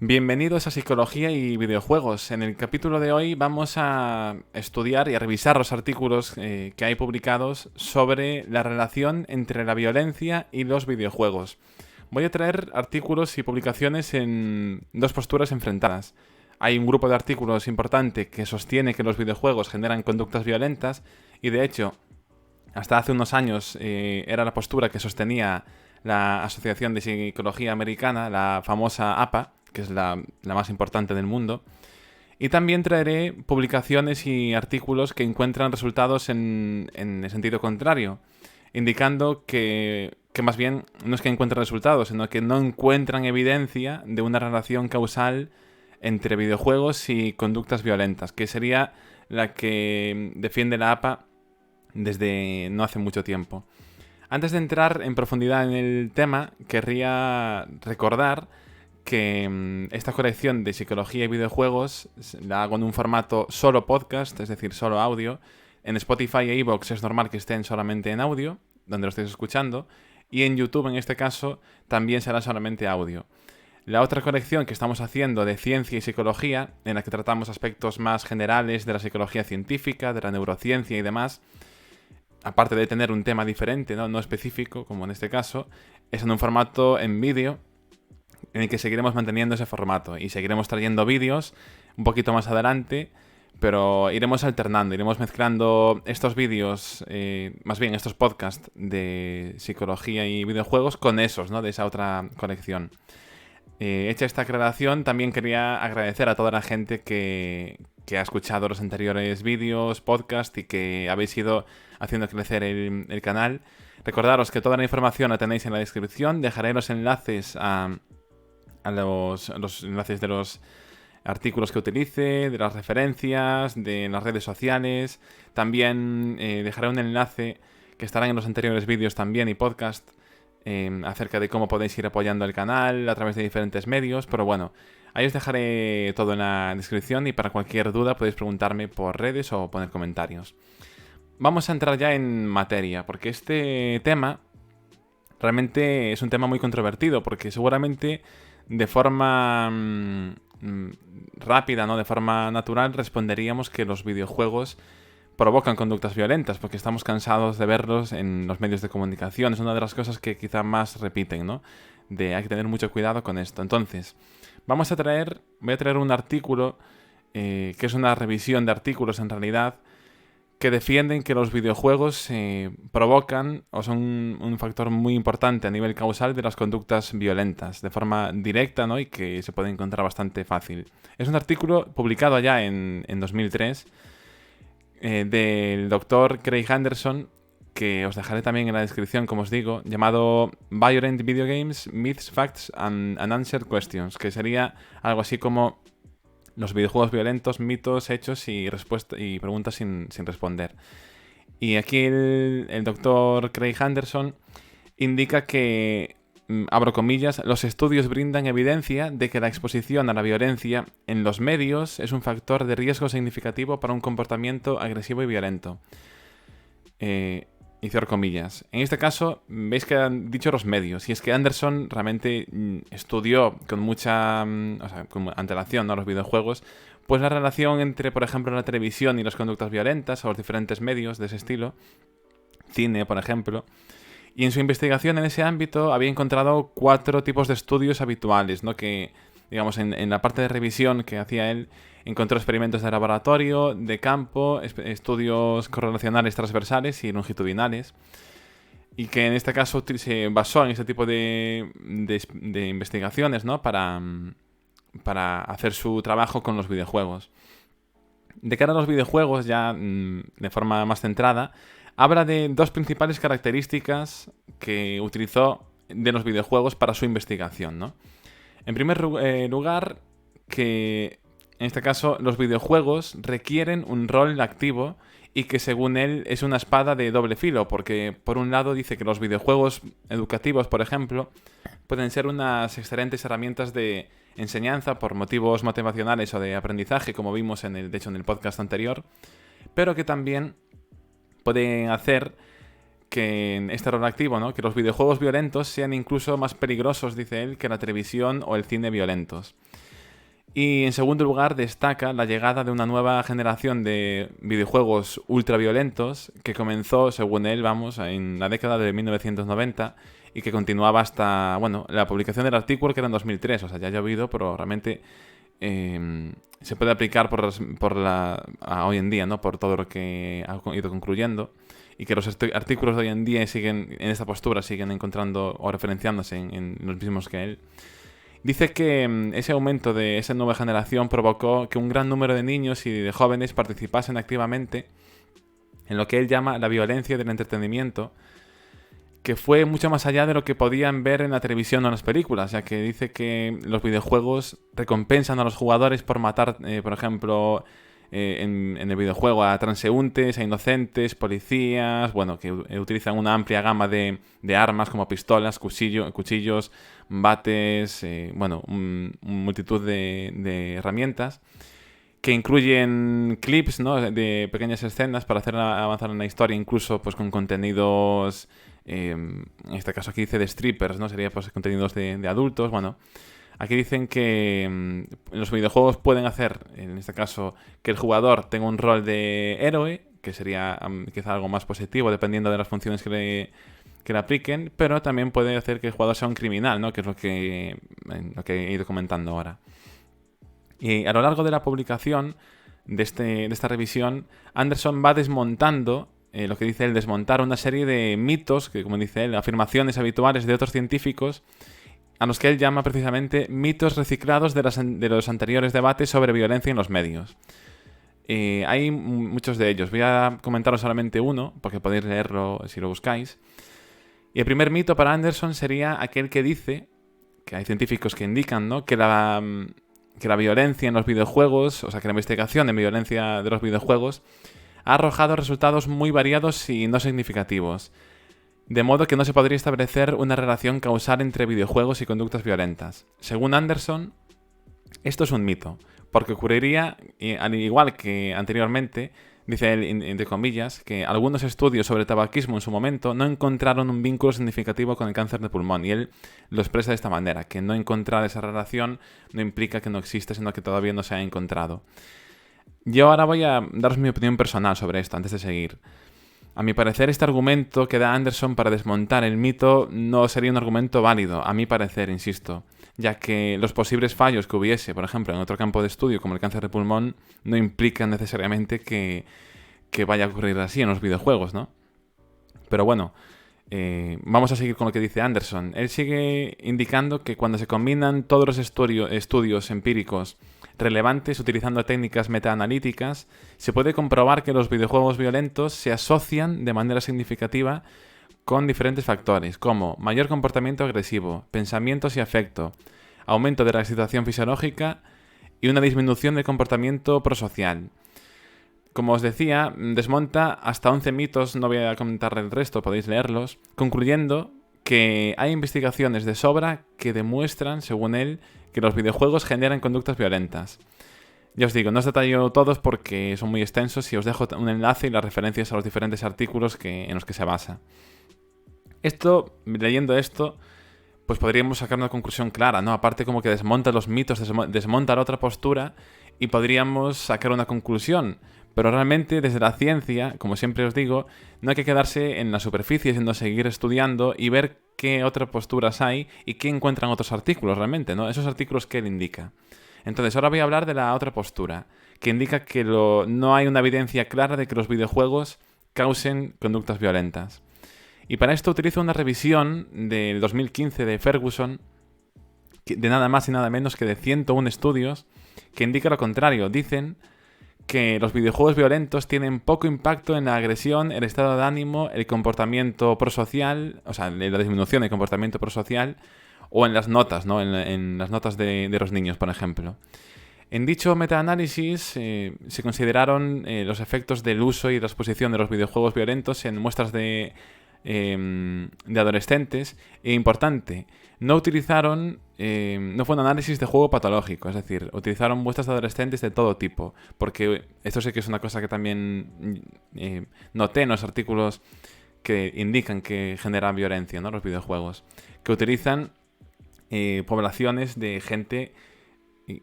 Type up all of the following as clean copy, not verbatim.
Bienvenidos a Psicología y Videojuegos. En el capítulo de hoy vamos a estudiar y a revisar los artículos que hay publicados sobre la relación entre la violencia y los videojuegos. Voy a traer artículos y publicaciones en dos posturas enfrentadas. Hay un grupo de artículos importante que sostiene que los videojuegos generan conductas violentas y, de hecho, hasta hace unos años era la postura que sostenía la Asociación de Psicología Americana, la famosa APA, que es la más importante del mundo. Y también traeré publicaciones y artículos que encuentran resultados en el sentido contrario, indicando que más bien no es que encuentren resultados, sino que no encuentran evidencia de una relación causal entre videojuegos y conductas violentas, que sería la que defiende la APA desde no hace mucho tiempo. Antes de entrar en profundidad en el tema, querría recordar que esta colección de psicología y videojuegos la hago en un formato solo podcast, es decir, solo audio. En Spotify e iVoox es normal que estén solamente en audio, donde lo estéis escuchando, y en YouTube, en este caso, también será solamente audio. La otra colección que estamos haciendo de ciencia y psicología, en la que tratamos aspectos más generales de la psicología científica, de la neurociencia y demás, aparte de tener un tema diferente, no específico, como en este caso, es en un formato en vídeo, en el que seguiremos manteniendo ese formato y seguiremos trayendo vídeos un poquito más adelante, pero iremos alternando, iremos mezclando estos vídeos, más bien estos podcasts de psicología y videojuegos con esos, ¿no? De esa otra colección. Hecha esta aclaración, también quería agradecer a toda la gente que ha escuchado los anteriores vídeos, podcasts y que habéis ido haciendo crecer el canal. Recordaros que toda la información la tenéis en la descripción, dejaré los enlaces a los enlaces de los artículos que utilice, de las referencias, de las redes sociales. También dejaré un enlace que estará en los anteriores vídeos también y podcast acerca de cómo podéis ir apoyando el canal a través de diferentes medios. Pero bueno, ahí os dejaré todo en la descripción y para cualquier duda podéis preguntarme por redes o poner comentarios. Vamos a entrar ya en materia, porque este tema realmente es un tema muy controvertido, porque seguramente de forma rápida, ¿no? De forma natural, responderíamos que los videojuegos provocan conductas violentas, porque estamos cansados de verlos en los medios de comunicación. Es una de las cosas que quizá más repiten, ¿no? Hay que tener mucho cuidado con esto. Entonces, voy a traer un artículo, que es una revisión de artículos en realidad, que defienden que los videojuegos provocan o son un factor muy importante a nivel causal de las conductas violentas, de forma directa, ¿no? Y que se puede encontrar bastante fácil. Es un artículo publicado ya en 2003 del doctor Craig Anderson, que os dejaré también en la descripción, como os digo, llamado Violent Video Games, Myths, Facts and Unanswered Questions, que sería algo así como los videojuegos violentos, mitos, hechos y preguntas sin responder. Y aquí el doctor Craig Anderson indica que, abro comillas, los estudios brindan evidencia de que la exposición a la violencia en los medios es un factor de riesgo significativo para un comportamiento agresivo y violento. Y cierro comillas. En este caso, veis que han dicho los medios. Y es que Anderson realmente estudió con mucha con antelación, ¿no?, los videojuegos, pues la relación entre, por ejemplo, la televisión y las conductas violentas, o los diferentes medios de ese estilo, cine, por ejemplo. Y en su investigación en ese ámbito había encontrado 4 tipos de estudios habituales, ¿no? Que, digamos, en la parte de revisión que hacía él, encontró experimentos de laboratorio, de campo, estudios correlacionales transversales y longitudinales. Y que en este caso se basó en este tipo de investigaciones, ¿no? Para hacer su trabajo con los videojuegos. De cara a los videojuegos, ya de forma más centrada, habla de 2 principales características que utilizó de los videojuegos para su investigación, ¿no? En primer lugar, que en este caso los videojuegos requieren un rol activo y que según él es una espada de doble filo, porque por un lado dice que los videojuegos educativos, por ejemplo, pueden ser unas excelentes herramientas de enseñanza por motivos motivacionales o de aprendizaje, como vimos de hecho en el podcast anterior, pero que también pueden hacer que en este rol activo, ¿no?, que los videojuegos violentos sean incluso más peligrosos, dice él, que la televisión o el cine violentos. Y en segundo lugar destaca la llegada de una nueva generación de videojuegos ultraviolentos que comenzó, según él, vamos, en la década de 1990 y que continuaba hasta, bueno, la publicación del artículo, que era en 2003, o sea, ya ha llovido, pero realmente se puede aplicar a hoy en día, ¿no? Por todo lo que ha ido concluyendo, y que los artículos de hoy en día siguen en esta postura, siguen encontrando o referenciándose en los mismos que él. Dice que ese aumento de esa nueva generación provocó que un gran número de niños y de jóvenes participasen activamente en lo que él llama la violencia del entretenimiento, que fue mucho más allá de lo que podían ver en la televisión o en las películas, ya que dice que los videojuegos recompensan a los jugadores por matar, por ejemplo, en el videojuego a transeúntes, a inocentes, policías, bueno, que utilizan una amplia gama de armas como pistolas, cuchillos, bates, bueno, multitud de herramientas, que incluyen clips, ¿no? De pequeñas escenas para hacer avanzar en la historia, incluso pues con contenidos, en este caso aquí dice de strippers, ¿no? Sería pues contenidos de adultos, bueno. Aquí dicen que los videojuegos pueden hacer, en este caso, que el jugador tenga un rol de héroe, que sería quizá algo más positivo dependiendo de las funciones que le apliquen, pero también puede hacer que el jugador sea un criminal, ¿no? Que es lo que he ido comentando ahora. Y a lo largo de la publicación de esta revisión, Anderson va desmontando, lo que dice él, desmontar una serie de mitos, que como dice él, afirmaciones habituales de otros científicos, a los que él llama precisamente mitos reciclados de los anteriores debates sobre violencia en los medios. Hay muchos de ellos. Voy a comentaros solamente uno, porque podéis leerlo si lo buscáis. Y el primer mito para Anderson sería aquel que dice, que hay científicos que indican, ¿no?, que la violencia en los videojuegos, o sea, que la investigación en violencia de los videojuegos ha arrojado resultados muy variados y no significativos, de modo que no se podría establecer una relación causal entre videojuegos y conductas violentas. Según Anderson, esto es un mito, porque ocurriría, al igual que anteriormente, dice él, entre comillas, que algunos estudios sobre tabaquismo en su momento no encontraron un vínculo significativo con el cáncer de pulmón, y él lo expresa de esta manera, que no encontrar esa relación no implica que no existe, sino que todavía no se ha encontrado. Yo ahora voy a daros mi opinión personal sobre esto, antes de seguir. A mi parecer, este argumento que da Anderson para desmontar el mito no sería un argumento válido, a mi parecer, insisto, ya que los posibles fallos que hubiese, por ejemplo, en otro campo de estudio como el cáncer de pulmón, no implican necesariamente que vaya a ocurrir así en los videojuegos, ¿no? Pero bueno, vamos a seguir con lo que dice Anderson. Él sigue indicando que cuando se combinan todos los estudios empíricos relevantes utilizando técnicas metaanalíticas, se puede comprobar que los videojuegos violentos se asocian de manera significativa con diferentes factores, como mayor comportamiento agresivo, pensamientos y afecto, aumento de la excitación fisiológica y una disminución del comportamiento prosocial. Como os decía, desmonta hasta 11 mitos, no voy a comentar el resto, podéis leerlos, concluyendo que hay investigaciones de sobra que demuestran, según él, que los videojuegos generan conductas violentas. Ya os digo, no os detallo todos porque son muy extensos y os dejo un enlace y las referencias a los diferentes artículos en los que se basa. Leyendo esto, pues podríamos sacar una conclusión clara, ¿no? Aparte como que desmonta los mitos, desmonta la otra postura y podríamos sacar una conclusión. Pero realmente desde la ciencia, como siempre os digo, no hay que quedarse en la superficie, sino seguir estudiando y ver qué otras posturas hay y qué encuentran otros artículos realmente, ¿no? Esos artículos que él indica. Entonces, ahora voy a hablar de la otra postura, que indica que no hay una evidencia clara de que los videojuegos causen conductas violentas. Y para esto utilizo una revisión del 2015 de Ferguson, de nada más y nada menos que de 101 estudios, que indica lo contrario. Dicen que los videojuegos violentos tienen poco impacto en la agresión, el estado de ánimo, el comportamiento prosocial, o sea, la disminución del comportamiento prosocial, o en las notas, ¿no? En las notas de los niños, por ejemplo. En dicho metaanálisis se consideraron los efectos del uso y la exposición de los videojuegos violentos en muestras de adolescentes. E importante, no fue un análisis de juego patológico, es decir, utilizaron muestras de adolescentes de todo tipo, porque esto sí que es una cosa que también noté en los artículos que indican que generan violencia, ¿no? Los videojuegos, que utilizan poblaciones de gente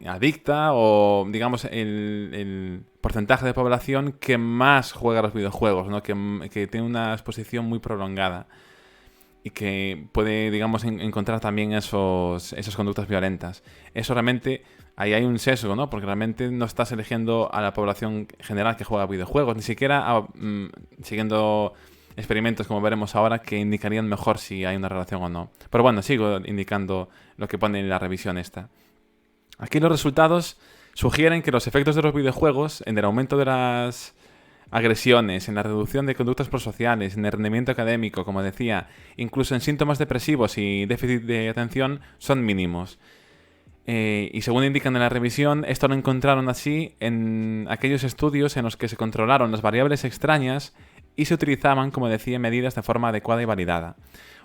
adicta o, digamos, el porcentaje de población que más juega a los videojuegos, ¿no? Que tiene una exposición muy prolongada y que puede, digamos, encontrar también esas conductas violentas. Eso realmente, ahí hay un sesgo, ¿no? Porque realmente no estás eligiendo a la población general que juega a videojuegos, ni siquiera siguiendo experimentos, como veremos ahora, que indicarían mejor si hay una relación o no. Pero bueno, sigo indicando lo que pone en la revisión esta. Aquí los resultados sugieren que los efectos de los videojuegos en el aumento de las agresiones, en la reducción de conductas prosociales, en el rendimiento académico, como decía, incluso en síntomas depresivos y déficit de atención, son mínimos. Y según indican en la revisión, esto lo encontraron así en aquellos estudios en los que se controlaron las variables extrañas y se utilizaban, como decía, medidas de forma adecuada y validada.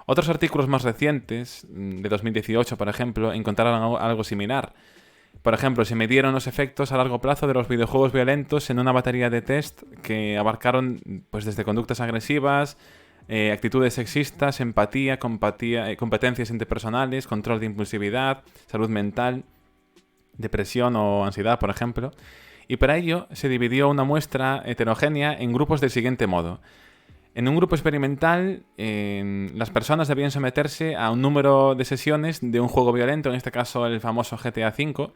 Otros artículos más recientes, de 2018 por ejemplo, encontraron algo similar. Por ejemplo, se midieron los efectos a largo plazo de los videojuegos violentos en una batería de test que abarcaron pues, desde conductas agresivas, actitudes sexistas, empatía, competencias interpersonales, control de impulsividad, salud mental, depresión o ansiedad, por ejemplo. Y para ello se dividió una muestra heterogénea en grupos del siguiente modo. En un grupo experimental, las personas debían someterse a un número de sesiones de un juego violento, en este caso el famoso GTA V,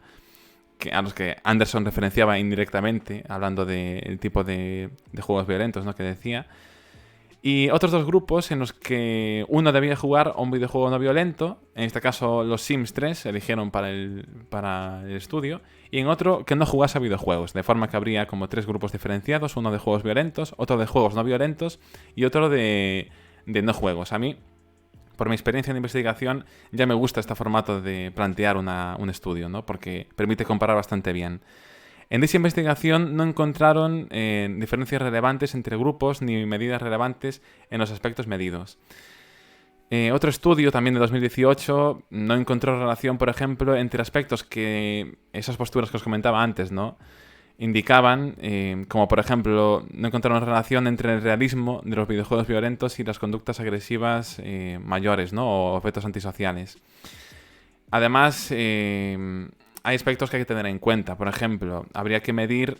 a los que Anderson referenciaba indirectamente, hablando del tipo de juegos violentos, ¿no?, que decía. Y otros dos grupos en los que uno debía jugar a un videojuego no violento, en este caso los Sims 3 eligieron para el estudio, y en otro que no jugase a videojuegos, de forma que habría como 3 grupos diferenciados, uno de juegos violentos, otro de juegos no violentos y otro de no juegos. A mí, por mi experiencia en investigación, ya me gusta este formato de plantear un estudio, ¿no?, porque permite comparar bastante bien. En dicha investigación no encontraron diferencias relevantes entre grupos ni medidas relevantes en los aspectos medidos. Otro estudio, también de 2018, no encontró relación, por ejemplo, entre aspectos que esas posturas que os comentaba antes, ¿no?, indicaban, como por ejemplo, no encontraron relación entre el realismo de los videojuegos violentos y las conductas agresivas mayores, ¿no?, o efectos antisociales. Además, hay aspectos que hay que tener en cuenta. Por ejemplo, habría que medir,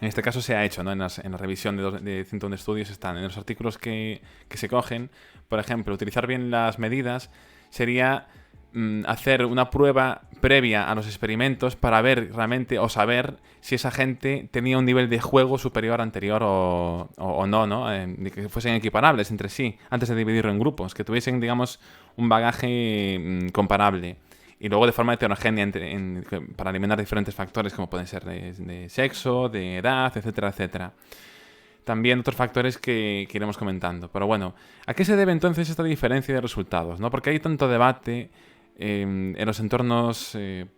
en este caso se ha hecho, ¿no?, en la revisión de 101 estudios están, en los artículos que se cogen, por ejemplo, utilizar bien las medidas sería hacer una prueba previa a los experimentos para ver realmente o saber si esa gente tenía un nivel de juego superior al anterior o no, ¿no? Que fuesen equiparables entre sí, antes de dividirlo en grupos, que tuviesen, digamos, un bagaje comparable. Y luego de forma heterogénea para eliminar diferentes factores como pueden ser de sexo, de edad, etcétera, etcétera. También otros factores que iremos comentando. Pero bueno, ¿a qué se debe entonces esta diferencia de resultados, ¿no? Porque hay tanto debate en los entornos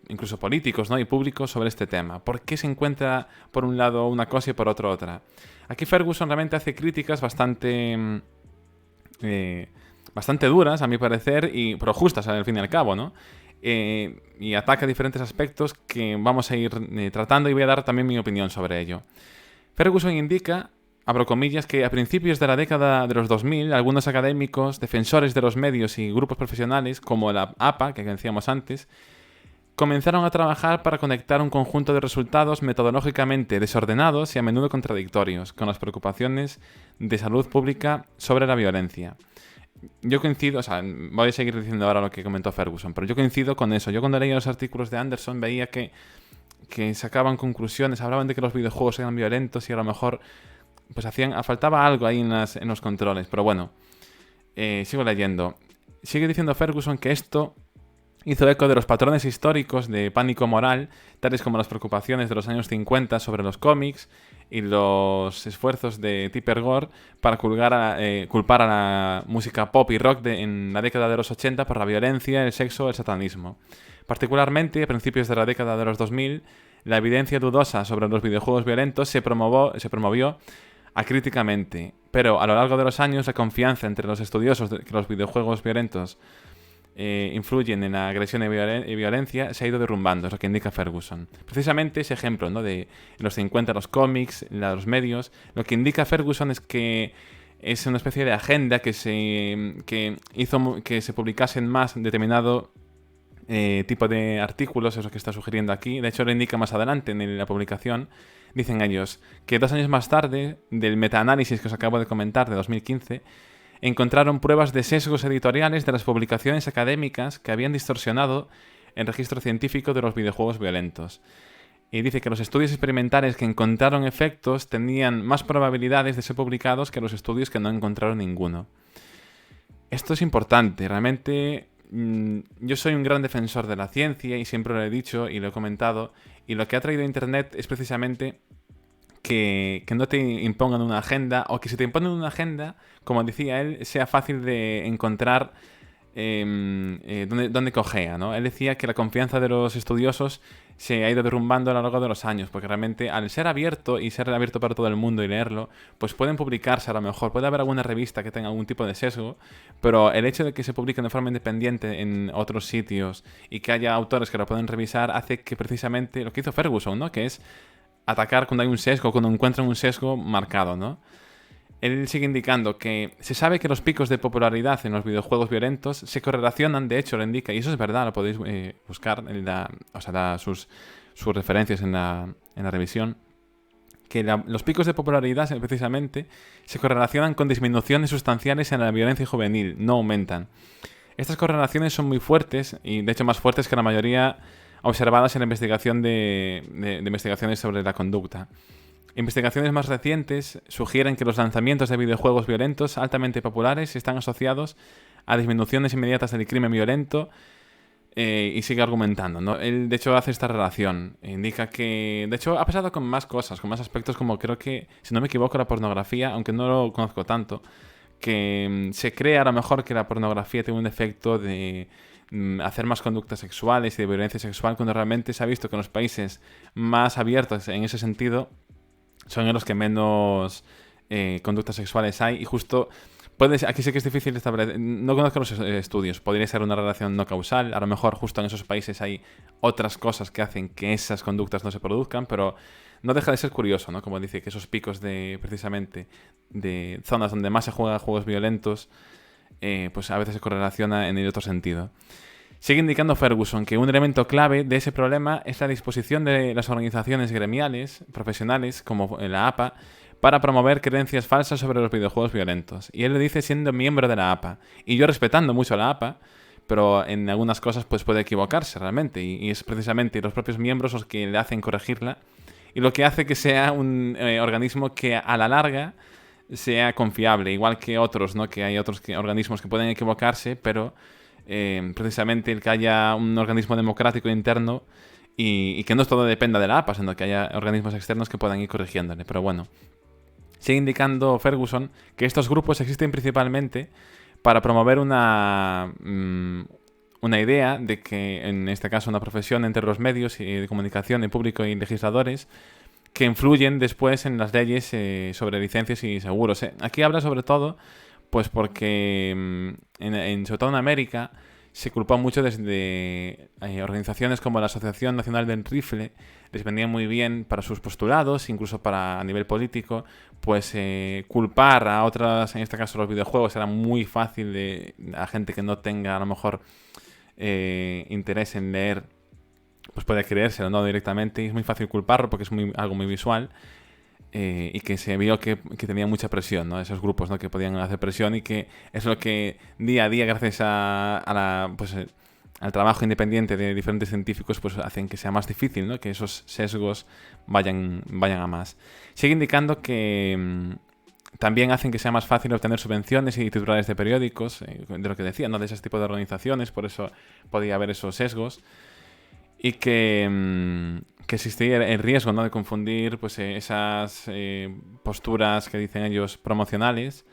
incluso políticos, ¿no?, y públicos sobre este tema. ¿Por qué se encuentra por un lado una cosa y por otro otra? Aquí Ferguson realmente hace críticas bastante duras, a mi parecer, pero justas al fin y al cabo, ¿no? Y ataca diferentes aspectos que vamos a ir tratando y voy a dar también mi opinión sobre ello. Ferguson indica, abro comillas, que a principios de la década de los 2000, algunos académicos, defensores de los medios y grupos profesionales, como la APA, que decíamos antes, comenzaron a trabajar para conectar un conjunto de resultados metodológicamente desordenados y a menudo contradictorios con las preocupaciones de salud pública sobre la violencia. Yo coincido, o sea, voy a seguir diciendo ahora lo que comentó Ferguson, pero yo coincido con eso. Yo cuando leía los artículos de Anderson veía que sacaban conclusiones, hablaban de que los videojuegos eran violentos y a lo mejor pues faltaba algo ahí en los controles. Pero bueno, sigo leyendo. Sigue diciendo Ferguson que esto hizo eco de los patrones históricos de pánico moral, tales como las preocupaciones de los años 50 sobre los cómics y los esfuerzos de Tipper Gore para culpar a la música pop y rock en la década de los 80 por la violencia, el sexo, el satanismo. Particularmente, a principios de la década de los 2000, la evidencia dudosa sobre los videojuegos violentos se promovió acríticamente, pero a lo largo de los años la confianza entre los estudiosos de que los videojuegos violentos influyen en la agresión y violencia se ha ido derrumbando, es lo que indica Ferguson. Precisamente ese ejemplo, ¿no?, de los 50, los cómics, los medios, lo que indica Ferguson es que es una especie de agenda que hizo que se publicasen más determinado tipo de artículos, eso que está sugiriendo aquí. De hecho, lo indica más adelante en la publicación. Dicen ellos que 2 años más tarde, del metaanálisis que os acabo de comentar de 2015, encontraron pruebas de sesgos editoriales de las publicaciones académicas que habían distorsionado el registro científico de los videojuegos violentos. Y dice que los estudios experimentales que encontraron efectos tenían más probabilidades de ser publicados que los estudios que no encontraron ninguno. Esto es importante, realmente yo soy un gran defensor de la ciencia y siempre lo he dicho y lo he comentado, y lo que ha traído Internet es precisamente que no te impongan una agenda, o que si te imponen una agenda, como decía él, sea fácil de encontrar dónde cojea, ¿no? Él decía que la confianza de los estudiosos se ha ido derrumbando a lo largo de los años, porque realmente al ser abierto y ser abierto para todo el mundo y leerlo, pues pueden publicarse a lo mejor, puede haber alguna revista que tenga algún tipo de sesgo, pero el hecho de que se publiquen de forma independiente en otros sitios y que haya autores que lo pueden revisar hace que precisamente lo que hizo Ferguson, ¿no? Que es atacar cuando hay un sesgo, cuando encuentran un sesgo marcado, ¿no? Él sigue indicando que se sabe que los picos de popularidad en los videojuegos violentos se correlacionan, de hecho lo indica, y eso es verdad, lo podéis buscar, sus referencias en la revisión, que los picos de popularidad precisamente se correlacionan con disminuciones sustanciales en la violencia juvenil, no aumentan. Estas correlaciones son muy fuertes, y de hecho más fuertes que la mayoría observadas en la investigación de investigaciones sobre la conducta. Investigaciones más recientes sugieren que los lanzamientos de videojuegos violentos altamente populares están asociados a disminuciones inmediatas del crimen violento, y sigue argumentando, ¿no? Él, de hecho, hace esta relación. Indica que, de hecho, ha pasado con más cosas, con más aspectos, como creo que, si no me equivoco, la pornografía, aunque no lo conozco tanto, que se cree a lo mejor que la pornografía tiene un efecto de hacer más conductas sexuales y de violencia sexual, cuando realmente se ha visto que en los países más abiertos en ese sentido son en los que menos conductas sexuales hay, y justo aquí sí que es difícil establecer, no conozco los estudios, podría ser una relación no causal, a lo mejor justo en esos países hay otras cosas que hacen que esas conductas no se produzcan, pero no deja de ser curioso, ¿no? Como dice, que esos picos precisamente de zonas donde más se juega juegos violentos, pues a veces se correlaciona en el otro sentido. Sigue indicando Ferguson que un elemento clave de ese problema es la disposición de las organizaciones gremiales, profesionales, como la APA, para promover creencias falsas sobre los videojuegos violentos. Y él lo dice siendo miembro de la APA. Y yo respetando mucho a la APA, pero en algunas cosas pues puede equivocarse realmente. Y es precisamente los propios miembros los que le hacen corregirla. Y lo que hace que sea un organismo que a la larga sea confiable. Igual que otros, ¿no? Que hay otros organismos que pueden equivocarse, pero precisamente el que haya un organismo democrático interno y que no todo dependa de la APA, sino que haya organismos externos que puedan ir corrigiéndole. Pero bueno, sigue indicando Ferguson que estos grupos existen principalmente para promover una idea de que, en este caso, una profesión entre los medios de comunicación, el público y legisladores, que influyen después en las leyes sobre licencias y seguros. Aquí habla sobre todo pues porque sobre todo en América se culpó mucho desde organizaciones como la Asociación Nacional del Rifle, les vendían muy bien para sus postulados, incluso a nivel político, pues culpar a otras, en este caso los videojuegos, era muy fácil a gente que no tenga a lo mejor interés en leer, pues puede creérselo, ¿no? Directamente, y es muy fácil culparlo porque es algo muy visual. Y que se vio que tenía mucha presión, ¿no? Esos grupos, ¿no? Que podían hacer presión, y que es lo que día a día, gracias al trabajo independiente de diferentes científicos, pues hacen que sea más difícil, ¿no? Que esos sesgos vayan a más. Sigue indicando que también hacen que sea más fácil obtener subvenciones y titulares de periódicos, de lo que decía, ¿no? De ese tipo de organizaciones, por eso podía haber esos sesgos. Y que existía el riesgo, ¿no? De confundir pues esas posturas que dicen ellos promocionales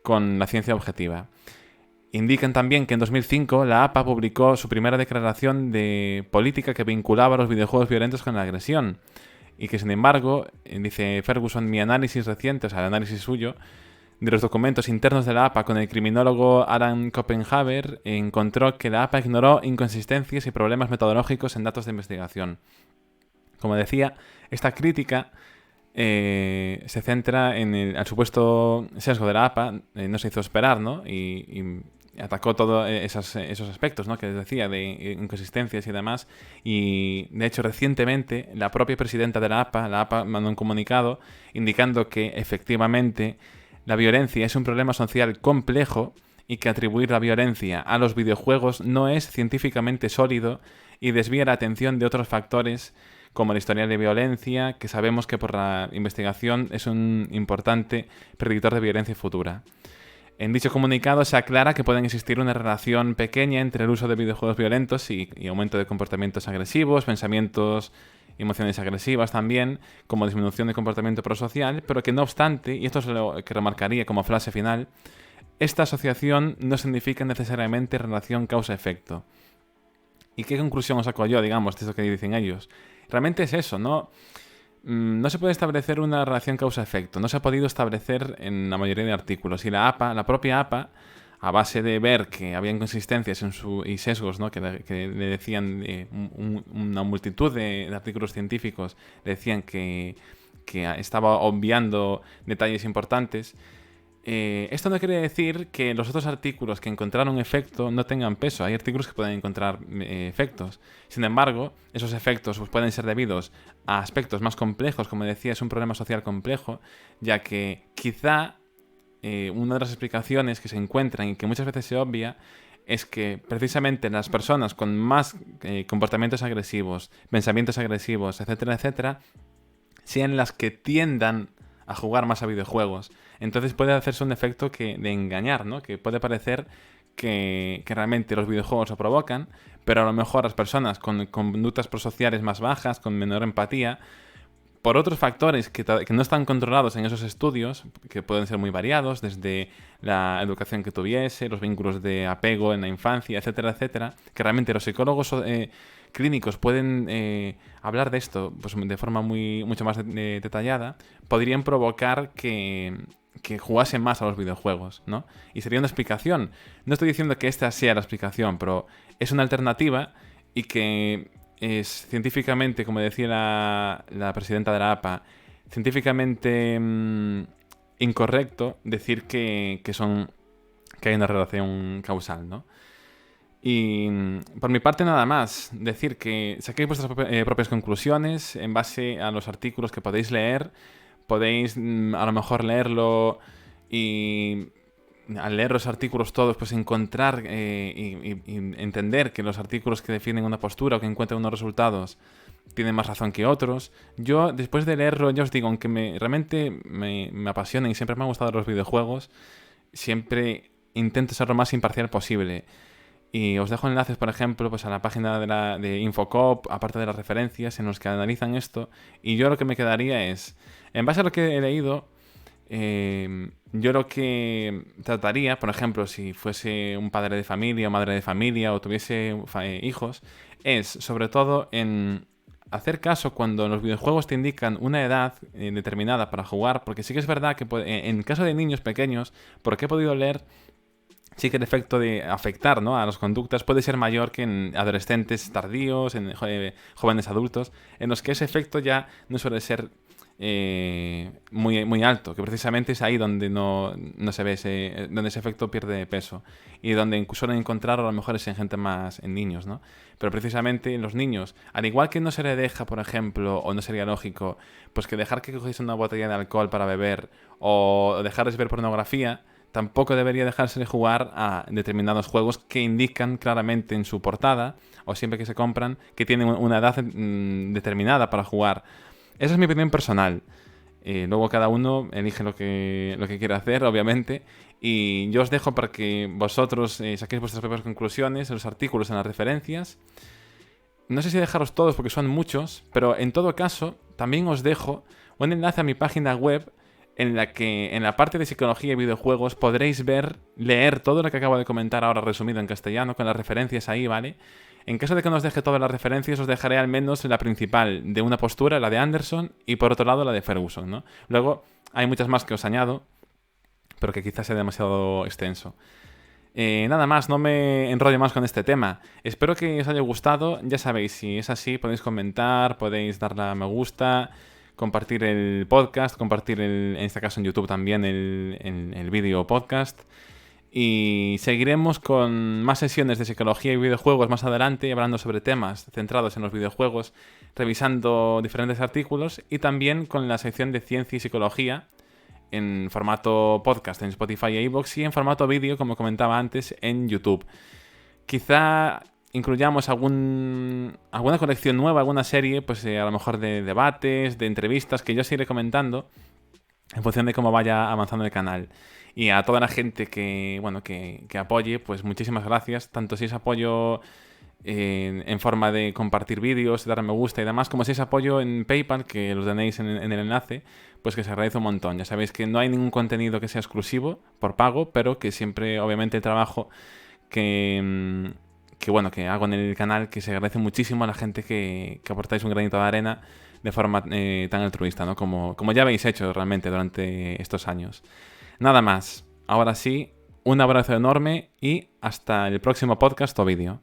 con la ciencia objetiva. Indican también que en 2005 la APA publicó su primera declaración de política que vinculaba los videojuegos violentos con la agresión. Y que, sin embargo, dice Ferguson, mi análisis reciente, o sea, el análisis suyo, de los documentos internos de la APA con el criminólogo Aran Copenhaver, encontró que la APA ignoró inconsistencias y problemas metodológicos en datos de investigación. Como decía, esta crítica se centra en el supuesto sesgo de la APA, no se hizo esperar, ¿no? Y atacó todos esos aspectos, ¿no?, que les decía, de inconsistencias y demás. Y, de hecho, recientemente, la propia presidenta de la APA mandó un comunicado indicando que, efectivamente, la violencia es un problema social complejo y que atribuir la violencia a los videojuegos no es científicamente sólido y desvía la atención de otros factores como el historial de violencia, que sabemos que por la investigación es un importante predictor de violencia futura. En dicho comunicado se aclara que pueden existir una relación pequeña entre el uso de videojuegos violentos y aumento de comportamientos agresivos, pensamientos y emociones agresivas también, como disminución de comportamiento prosocial, pero que no obstante, y esto es lo que remarcaría como frase final, esta asociación no significa necesariamente relación causa-efecto. ¿Y qué conclusión saco yo, digamos, de eso que dicen ellos? Realmente es eso, ¿no? No se puede establecer una relación causa-efecto. No se ha podido establecer en la mayoría de artículos. Y la propia APA, a base de ver que había inconsistencias y sesgos, ¿no?, que le decían una multitud de artículos científicos, le decían que estaba obviando detalles importantes. Esto no quiere decir que los otros artículos que encontraron efecto no tengan peso. Hay artículos que pueden encontrar efectos. Sin embargo, esos efectos pues, pueden ser debidos a aspectos más complejos. Como decía, es un problema social complejo, ya que quizá una de las explicaciones que se encuentran y que muchas veces se obvia es que precisamente las personas con más comportamientos agresivos, pensamientos agresivos, etcétera, etcétera, sean las que tiendan a jugar más a videojuegos. Entonces puede hacerse un efecto de engañar, ¿no? Que puede parecer que realmente los videojuegos lo provocan, pero a lo mejor las personas con conductas prosociales más bajas, con menor empatía, por otros factores que no están controlados en esos estudios, que pueden ser muy variados, desde la educación que tuviese, los vínculos de apego en la infancia, etcétera, etcétera, que realmente los psicólogos clínicos pueden hablar de esto pues, de forma mucho más detallada, podrían provocar que jugasen más a los videojuegos, ¿no? Y sería una explicación. No estoy diciendo que esta sea la explicación, pero es una alternativa y que es científicamente, como decía la presidenta de la APA, científicamente incorrecto decir que hay una relación causal, ¿no? Y por mi parte nada más, decir que saquéis vuestras propias conclusiones en base a los artículos que podéis leer. Podéis a lo mejor leerlo y al leer los artículos todos, pues encontrar y entender que los artículos que defienden una postura o que encuentran unos resultados tienen más razón que otros. Yo, después de leerlo, ya os digo, aunque realmente me apasionan y siempre me han gustado los videojuegos, siempre intento ser lo más imparcial posible. Y os dejo enlaces, por ejemplo, pues a la página de Infocop, aparte de las referencias en los que analizan esto. Y yo lo que me quedaría es, en base a lo que he leído, yo lo que trataría, por ejemplo, si fuese un padre de familia o madre de familia o tuviese hijos, es sobre todo en hacer caso cuando los videojuegos te indican una edad determinada para jugar, porque sí que es verdad que en caso de niños pequeños, porque he podido leer, sí que el efecto de afectar, ¿no?, a las conductas puede ser mayor que en adolescentes tardíos, en jóvenes adultos, en los que ese efecto ya no suele ser muy alto, que precisamente es ahí donde no se ve donde ese efecto pierde peso y donde suelen encontrar a lo mejor es en gente más, en niños, ¿no? Pero precisamente en los niños, al igual que no se le deja, por ejemplo, o no sería lógico, pues que dejar que cogiese una botella de alcohol para beber o dejarles ver pornografía, tampoco debería dejársele jugar a determinados juegos que indican claramente en su portada o siempre que se compran que tienen una edad determinada para jugar. Esa es mi opinión personal. Luego cada uno elige lo que quiere hacer, obviamente. Y yo os dejo para que vosotros saquéis vuestras propias conclusiones en los artículos, en las referencias. No sé si dejaros todos porque son muchos, pero en todo caso también os dejo un enlace a mi página web en la que en la parte de psicología y videojuegos podréis leer todo lo que acabo de comentar ahora resumido en castellano, con las referencias ahí, ¿vale? En caso de que no os deje todas las referencias, os dejaré al menos la principal de una postura, la de Anderson, y por otro lado la de Ferguson, ¿no? Luego hay muchas más que os añado, pero que quizás sea demasiado extenso. Nada más, no me enrollo más con este tema. Espero que os haya gustado. Ya sabéis, si es así, podéis comentar, podéis darle a me gusta, compartir el podcast, compartir en este caso en YouTube también el vídeo podcast. Y seguiremos con más sesiones de psicología y videojuegos más adelante, hablando sobre temas centrados en los videojuegos, revisando diferentes artículos y también con la sección de ciencia y psicología en formato podcast en Spotify e iVoox y en formato vídeo, como comentaba antes, en YouTube. Quizá incluyamos alguna colección nueva, alguna serie, pues a lo mejor de debates, de entrevistas, que yo os iré comentando en función de cómo vaya avanzando el canal. Y a toda la gente que apoye, pues muchísimas gracias, tanto si es apoyo en forma de compartir vídeos, dar me gusta y demás, como si es apoyo en PayPal, que los tenéis en el enlace, pues que se agradece un montón. Ya sabéis que no hay ningún contenido que sea exclusivo por pago, pero que siempre, obviamente, el trabajo que hago en el canal, que se agradece muchísimo a la gente que aportáis un granito de arena de forma tan altruista, ¿no? Como ya habéis hecho realmente durante estos años. Nada más. Ahora sí, un abrazo enorme y hasta el próximo podcast o vídeo.